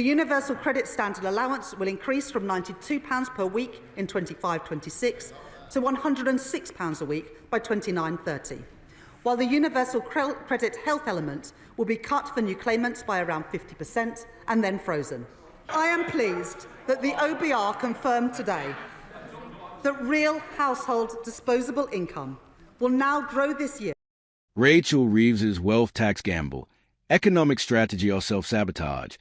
Universal Credit Standard Allowance will increase from £92 per week in 25-26 to £106 a week by 29-30, while the Universal Credit Health element will be cut for new claimants by around 50% and then frozen. I am pleased that the OBR confirmed today that real household disposable income will now grow this year. Rachel Reeves's wealth tax gamble, economic strategy or self-sabotage.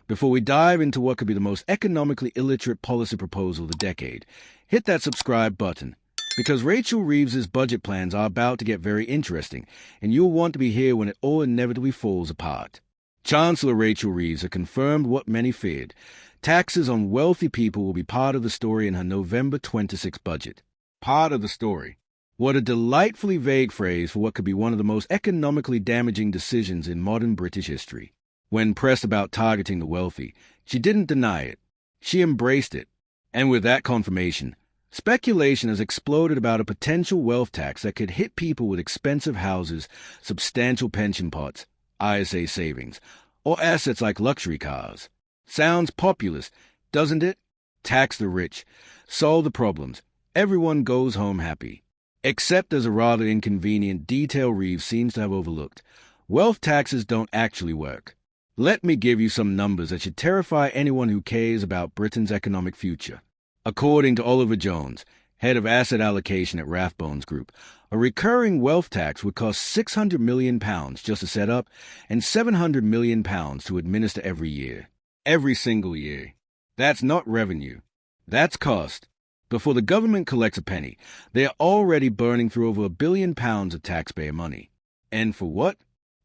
Before we dive into what could be the most economically illiterate policy proposal of the decade, hit that subscribe button, because Rachel Reeves's budget plans are about to get very interesting, and you'll want to be here when it all inevitably falls apart. Chancellor Rachel Reeves has confirmed what many feared. Taxes on wealthy people will be part of the story in her November 26 budget. Part of the story. What a delightfully vague phrase for what could be one of the most economically damaging decisions in modern British history. When pressed about targeting the wealthy, she didn't deny it. She embraced it. And with that confirmation, speculation has exploded about a potential wealth tax that could hit people with expensive houses, substantial pension pots, ISA savings, or assets like luxury cars. Sounds populist, doesn't it? Tax the rich. Solve the problems. Everyone goes home happy. Except there's a rather inconvenient detail Reeves seems to have overlooked. Wealth taxes don't actually work. Let me give you some numbers that should terrify anyone who cares about Britain's economic future. According to Oliver Jones, head of asset allocation at Rathbones Group, a recurring wealth tax would cost £600 million just to set up and £700 million to administer every year. Every single year. That's not revenue. That's cost. Before the government collects a penny, they are already burning through over £1 billion of taxpayer money. And for what?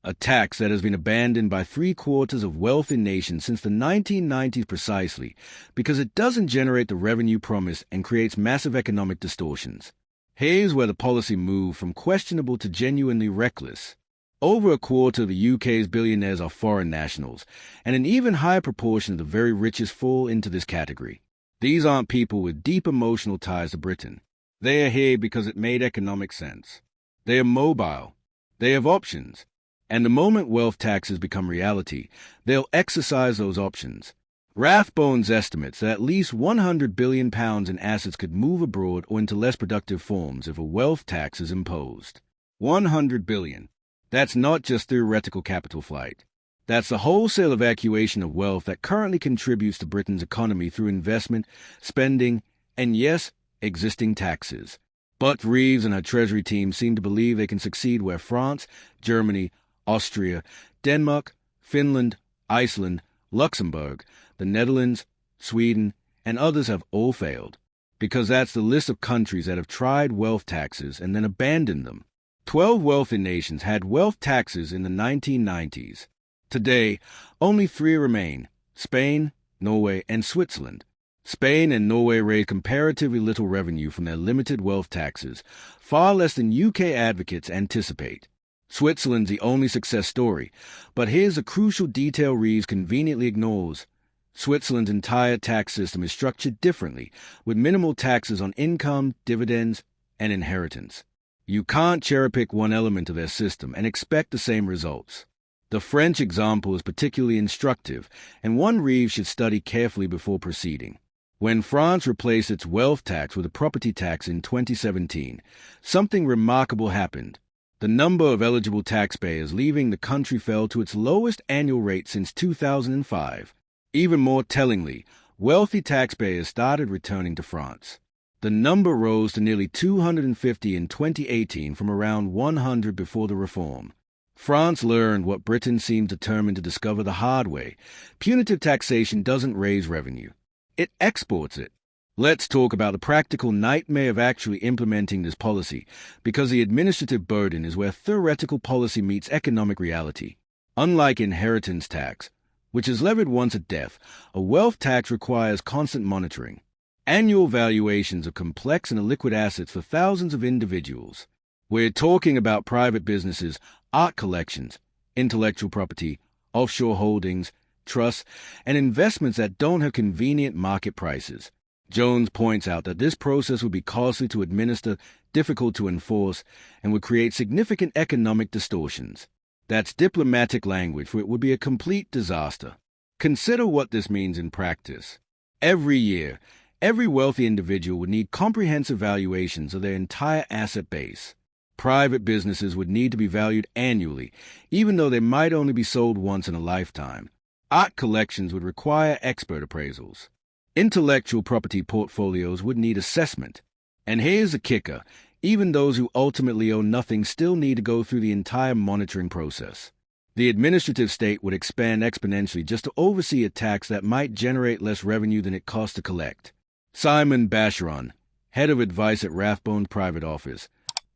A tax that has been abandoned by 3/4 of wealthy nations since the 1990s precisely because it doesn't generate the revenue promised and creates massive economic distortions. Here's where the policy moved from questionable to genuinely reckless. Over a quarter of the UK's billionaires are foreign nationals, and an even higher proportion of the very richest fall into this category. These aren't people with deep emotional ties to Britain. They are here because it made economic sense. They are mobile. They have options. And the moment wealth taxes become reality, they'll exercise those options. Rathbones estimates that at least £100 billion in assets could move abroad or into less productive forms if a wealth tax is imposed. £100 billion. That's not just theoretical capital flight. That's the wholesale evacuation of wealth that currently contributes to Britain's economy through investment, spending, and yes, existing taxes. But Reeves and her Treasury team seem to believe they can succeed where France, Germany, Austria, Denmark, Finland, Iceland, Luxembourg, the Netherlands, Sweden, and others have all failed, because that's the list of countries that have tried wealth taxes and then abandoned them. 12 wealthy nations had wealth taxes in the 1990s. Today, only 3 remain: Spain, Norway, and Switzerland. Spain and Norway raise comparatively little revenue from their limited wealth taxes, far less than UK advocates anticipate. Switzerland's the only success story, but here's a crucial detail Reeves conveniently ignores. Switzerland's entire tax system is structured differently, with minimal taxes on income, dividends, and inheritance. You can't cherry-pick one element of their system and expect the same results. The French example is particularly instructive, and one Reeves should study carefully before proceeding. When France replaced its wealth tax with a property tax in 2017, something remarkable happened. The number of eligible taxpayers leaving the country fell to its lowest annual rate since 2005. Even more tellingly, wealthy taxpayers started returning to France. The number rose to nearly 250 in 2018 from around 100 before the reform. France learned what Britain seemed determined to discover the hard way. Punitive taxation doesn't raise revenue. It exports it. Let's talk about the practical nightmare of actually implementing this policy, because the administrative burden is where theoretical policy meets economic reality. Unlike inheritance tax, which is levied once at death, a wealth tax requires constant monitoring. Annual valuations of complex and illiquid assets for thousands of individuals. We're talking about private businesses, art collections, intellectual property, offshore holdings, trusts, and investments that don't have convenient market prices. Jones points out that this process would be costly to administer, difficult to enforce, and would create significant economic distortions. That's diplomatic language, for it would be a complete disaster. Consider what this means in practice. Every year, every wealthy individual would need comprehensive valuations of their entire asset base. Private businesses would need to be valued annually, even though they might only be sold once in a lifetime. Art collections would require expert appraisals. Intellectual property portfolios would need assessment. And here's the kicker: even those who ultimately own nothing still need to go through the entire monitoring process. The administrative state would expand exponentially just to oversee a tax that might generate less revenue than it costs to collect. Simon Bacheron, head of advice at Rathbone's private office,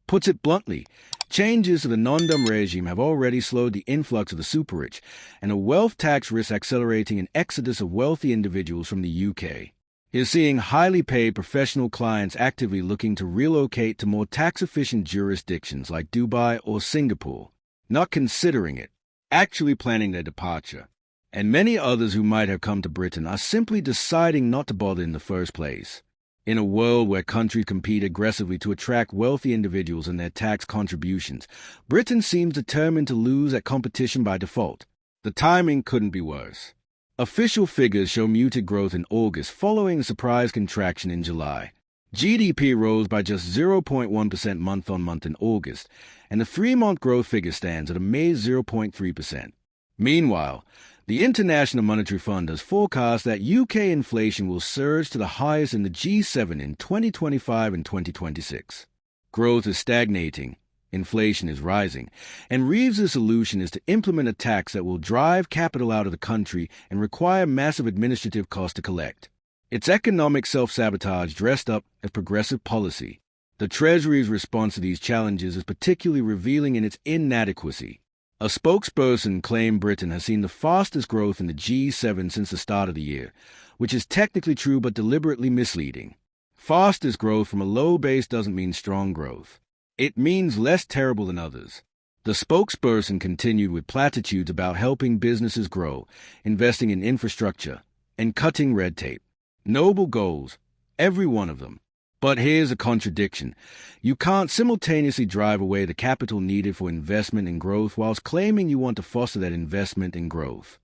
puts it bluntly: changes to the non-dom regime have already slowed the influx of the super-rich, and a wealth tax risks accelerating an exodus of wealthy individuals from the UK. He's seeing highly paid professional clients actively looking to relocate to more tax-efficient jurisdictions like Dubai or Singapore, not considering it, actually planning their departure. And many others who might have come to Britain are simply deciding not to bother in the first place. In a world where countries compete aggressively to attract wealthy individuals and their tax contributions, Britain seems determined to lose at competition by default. The timing couldn't be worse. Official figures show muted growth in August following a surprise contraction in July. GDP rose by just 0.1% month-on-month in August, and the 3-month growth figure stands at a mere 0.3%. Meanwhile, the International Monetary Fund has forecast that UK inflation will surge to the highest in the G7 in 2025 and 2026. Growth is stagnating, inflation is rising, and Reeves' solution is to implement a tax that will drive capital out of the country and require massive administrative costs to collect. It's economic self-sabotage dressed up as progressive policy. The Treasury's response to these challenges is particularly revealing in its inadequacy. A spokesperson claimed Britain has seen the fastest growth in the G7 since the start of the year, which is technically true but deliberately misleading. Fastest growth from a low base doesn't mean strong growth. It means less terrible than others. The spokesperson continued with platitudes about helping businesses grow, investing in infrastructure, and cutting red tape. Noble goals, every one of them. But here's a contradiction. You can't simultaneously drive away the capital needed for investment and growth whilst claiming you want to foster that investment and growth.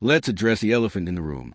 Let's address the elephant in the room.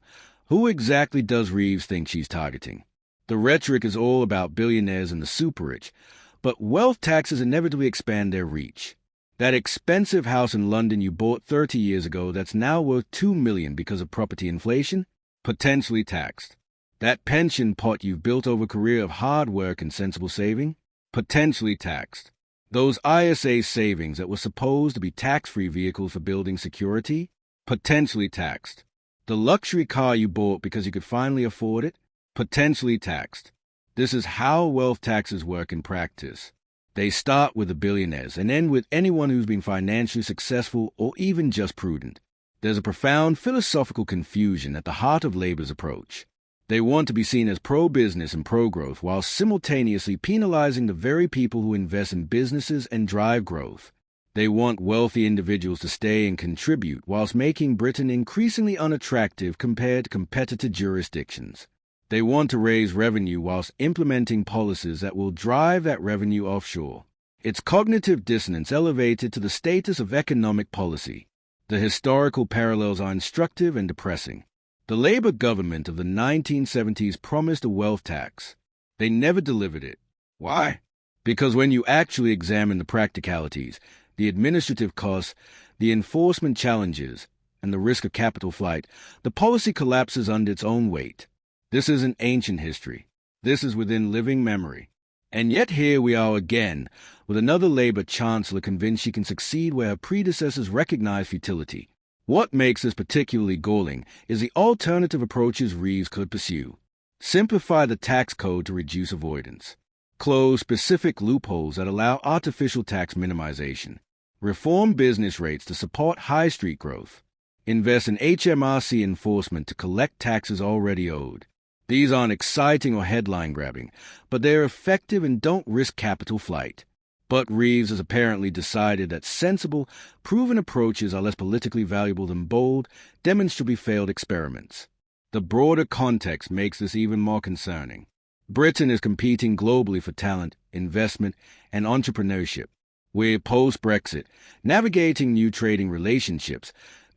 Who exactly does Reeves think she's targeting? The rhetoric is all about billionaires and the super-rich, but wealth taxes inevitably expand their reach. That expensive house in London you bought 30 years ago that's now worth $2 million because of property inflation? Potentially taxed. That pension pot you've built over a career of hard work and sensible saving? Potentially taxed. Those ISA savings that were supposed to be tax-free vehicles for building security? Potentially taxed. The luxury car you bought because you could finally afford it? Potentially taxed. This is how wealth taxes work in practice. They start with the billionaires and end with anyone who's been financially successful or even just prudent. There's a profound philosophical confusion at the heart of Labour's approach. They want to be seen as pro-business and pro-growth while simultaneously penalizing the very people who invest in businesses and drive growth. They want wealthy individuals to stay and contribute whilst making Britain increasingly unattractive compared to competitor jurisdictions. They want to raise revenue whilst implementing policies that will drive that revenue offshore. It's cognitive dissonance elevated to the status of economic policy. The historical parallels are instructive and depressing. The Labour government of the 1970s promised a wealth tax. They never delivered it. Why? Because when you actually examine the practicalities, the administrative costs, the enforcement challenges, and the risk of capital flight, the policy collapses under its own weight. This isn't ancient history. This is within living memory. And yet here we are again, with another Labour chancellor convinced she can succeed where her predecessors recognized futility. What makes this particularly galling is the alternative approaches Reeves could pursue. Simplify the tax code to reduce avoidance. Close specific loopholes that allow artificial tax minimization. Reform business rates to support high street growth. Invest in HMRC enforcement to collect taxes already owed. These aren't exciting or headline-grabbing, but they're effective and don't risk capital flight. But Reeves has apparently decided that sensible, proven approaches are less politically valuable than bold, demonstrably failed experiments. The broader context makes this even more concerning. Britain is competing globally for talent, investment, and entrepreneurship. We're post-Brexit, navigating new trading relationships,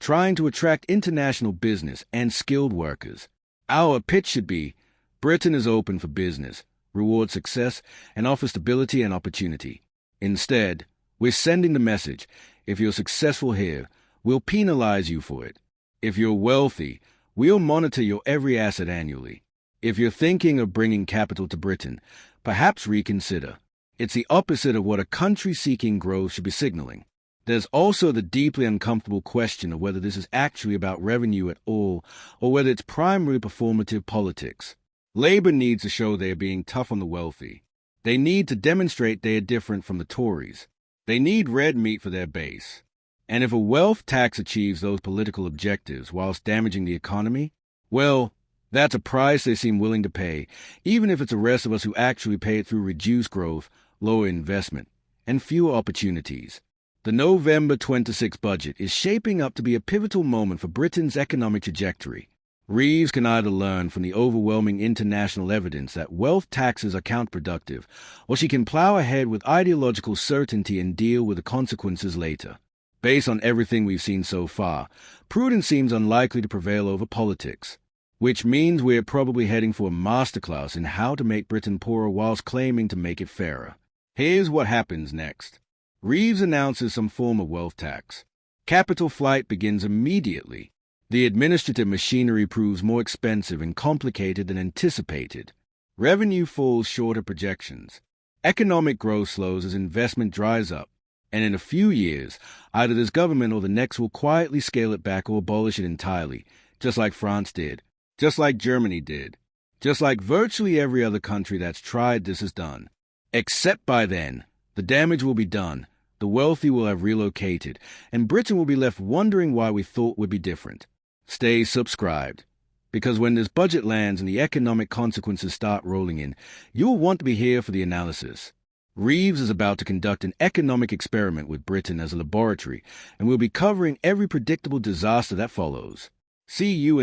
trying to attract international business and skilled workers. Our pitch should be, Britain is open for business, rewards success, and offers stability and opportunity. Instead, we're sending the message, if you're successful here, we'll penalize you for it. If you're wealthy, we'll monitor your every asset annually. If you're thinking of bringing capital to Britain, perhaps reconsider. It's the opposite of what a country seeking growth should be signaling. There's also the deeply uncomfortable question of whether this is actually about revenue at all, or whether it's primarily performative politics. Labour needs to show they are being tough on the wealthy. They need to demonstrate they are different from the Tories. They need red meat for their base. And if a wealth tax achieves those political objectives whilst damaging the economy, well, that's a price they seem willing to pay, even if it's the rest of us who actually pay it through reduced growth, lower investment, and fewer opportunities. The November 26 budget is shaping up to be a pivotal moment for Britain's economic trajectory. Reeves can either learn from the overwhelming international evidence that wealth taxes are counterproductive, or she can plow ahead with ideological certainty and deal with the consequences later. Based on everything we've seen so far, prudence seems unlikely to prevail over politics, which means we're probably heading for a masterclass in how to make Britain poorer whilst claiming to make it fairer. Here's what happens next. Reeves announces some form of wealth tax. Capital flight begins immediately. The administrative machinery proves more expensive and complicated than anticipated. Revenue falls short of projections. Economic growth slows as investment dries up. And in a few years, either this government or the next will quietly scale it back or abolish it entirely, just like France did, just like Germany did, just like virtually every other country that's tried this has done. Except by then, the damage will be done, the wealthy will have relocated, and Britain will be left wondering why we thought would be different. Stay subscribed, because when this budget lands and the economic consequences start rolling in, you'll want to be here for the analysis. Reeves is about to conduct an economic experiment with Britain as a laboratory, and we'll be covering every predictable disaster that follows. See you in